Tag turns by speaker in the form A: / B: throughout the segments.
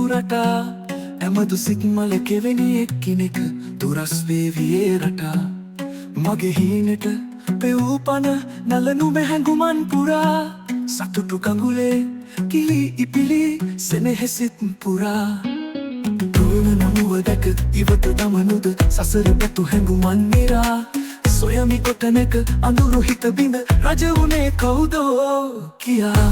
A: රටා ඇමදු සිත්මල කෙවෙනි එක්කිනෙක දුරස් වේවියේ රටා මගේ හීනෙට පෙවූ පන නලනු මෙහැඟුමන් පුරා සතුටු කඟුලේ කිලි ඉපිලි සෙනෙහෙසිත් පුරා දුවන නමුව දැක ඉවත දමනුද සසර පැතු හැඟුමන් නිරා සොයමි කොතැනක අඳුරු හිත බිඳ රජ වුණේ කවුදෝ කියා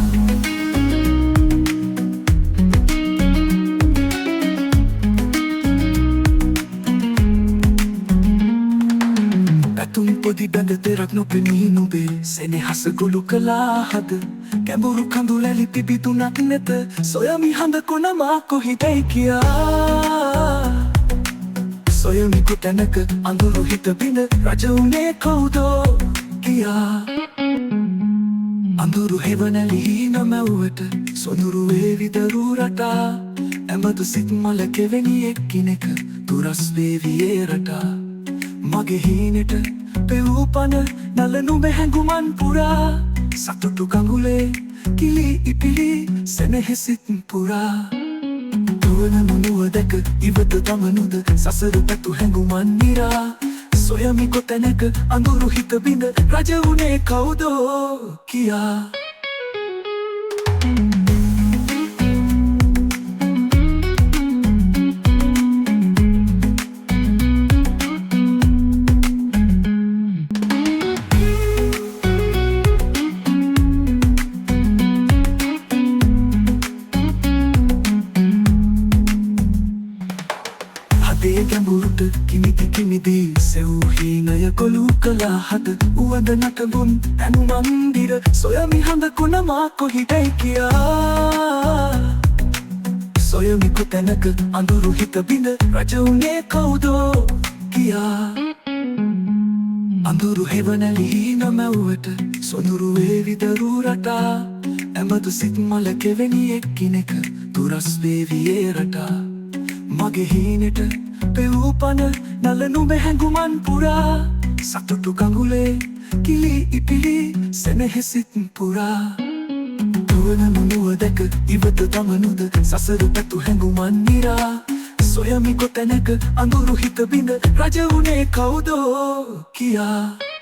A: පැතුම් පොදි බැඳ තෙරක් නොපෙනී නුබේ සෙනෙහස ගොළු කළා හද ගැඹුරු කඳුලැලි පිබිදුනක් නැත සොයමි හඳ කොනමා කොහිදැයි කියා සොයමි කොතැනක අඳුරු හිත බිඳ රජ වුණේ කවුදෝ කියා අඳුරු හෙවනැලි නොමැව්වට සොඳුරු වේවි දරූ රටා ඇමදු සිත්මල කෙවෙනි එක්කිනෙක දුරස් වේවියේ රටා මගේ හීනෙට පෙවූ පන නලනු මෙහැඟුමන් පුරා සතුටු කඟුලේ කිලි ඉපිලි සෙනෙහෙසිත් පුරා දුවන මුනුව දැක ඉවත දමනුද සසර පැතු හැඟුමන් නිරා සොයමි කොතැනක අඳුරු හිත බිඳ රජ වුණේ කවුදෝ කියා ගැඹුරුට කිමිති කිමිදී සෙව් හීනය කොළු කළා හද උවද නටබුන් ඇනු මන්දිර සොයමි හඳ කොනමා කොහිදැයි කියා සොයමි කොතැනක අඳුරු හිත බිඳ රජ වුණේ කවුදෝ කියා අඳුරු හෙවනැලි නොමැව්වට සොඳුරු වේවි දරූ රටා ඇමදු සිත්මල කෙවෙනි එක්කිනෙක දුරස් වේවියේ රටා මගේ හීනෙට පෙවූ පන නලනු මෙහැඟුමන් පුරා සතුටු කඟුලේ කිලි ඉපිලි සෙනෙහෙසිත් පුරා දුවන මුනුව දැක ඉවත දමනුද සසර පැතු හැඟුමන් නිරා සොයමි කොතැනක අඳුරු හිත බිඳ රජ වුණේ කවුදෝ කියා